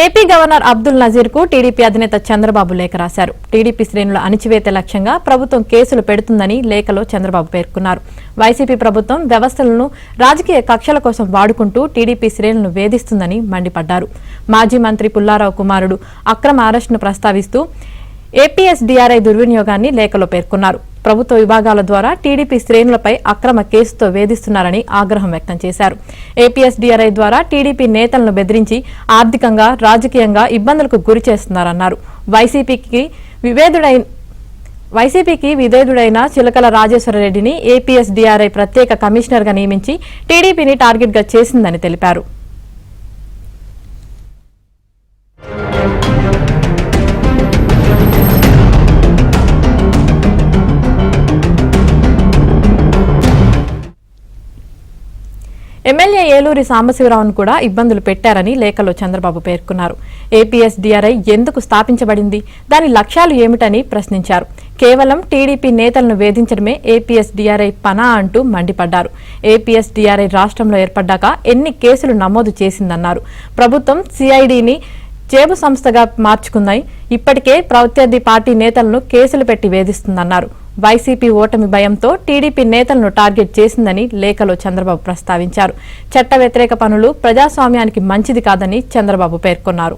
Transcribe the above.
AP governor Abdul Nazir కు TDP అధినేత చంద్రబాబు లేఖ రాశారు. టీడీపీ శ్రేణుల అణిచివేత లక్ష్యంగా ప్రభుత్వం కేసులు పెడుతుందని లేఖలో చంద్రబాబు పేర్కొన్నారు. వైసీపీ ప్రభుత్వం వ్యవస్థలను రాజకీయ కక్షల కోసం వాడుకుంటూ టీడీపీ శ్రేణులను వేధిస్తుందని మండిపడ్డారు. మాజీ మంత్రి పుల్లారావు కుమారుడు అక్రమ అరెస్టును ప్రస్తావిస్తూ ఏపీఎస్డీఆర్ఐ దుర్వినియోగాన్ని లేఖలో పేర్కొన్నారు. ప్రభుత్వ విభాగాల ద్వారా టీడీపీ శ్రేణులపై అక్రమ కేసుతో వేధిస్తున్నారని ఆగ్రహం వ్యక్తం చేశారు. ఏపీఎస్డీఆర్ఐ ద్వారా టీడీపీ నేతలను బెదిరించి ఆర్థికంగా, రాజకీయంగా ఇబ్బందులకు గురి చేస్తున్నారన్నారు. వైసీపీకి విధేయుడైన చిలకల రాజేశ్వరరెడ్డిని ఏపీఎస్డీఆర్ఐ ప్రత్యేక కమిషనర్గా నియమించి టీడీపీని టార్గెట్గా చేసిందని తెలిపారు. ఎమ్మెల్యే ఏలూరి సాంబశివరావును కూడా ఇబ్బందులు పెట్టారని లేఖలో చంద్రబాబు పేర్కొన్నారు. ఏపీఎస్డీఆర్ఐ ఎందుకు స్థాపించబడింది, దాని లక్ష్యాలు ఏమిటని ప్రశ్నించారు. కేవలం టీడీపీ నేతలను వేధించడమే ఏపీఎస్డీఆర్ఐ పనా అంటూ మండిపడ్డారు. ఏపీఎస్డీఆర్ఐ రాష్ట్రంలో ఏర్పడ్డాక ఎన్ని కేసులు నమోదు చేసిందన్నారు. ప్రభుత్వం సిఐడిని జేబు సంస్థగా మార్చుకుందని, ఇప్పటికే ప్రత్యర్థి పార్టీ నేతలను కేసులు పెట్టి వేధిస్తుందన్నారు. వైసీపీ ఓటమి భయంతో టీడీపీ నేతలను టార్గెట్ చేసిందని లేఖలో చంద్రబాబు ప్రస్తావించారు. చట్ట వ్యతిరేక పనులు ప్రజాస్వామ్యానికి మంచిది కాదని చంద్రబాబు పేర్కొన్నారు.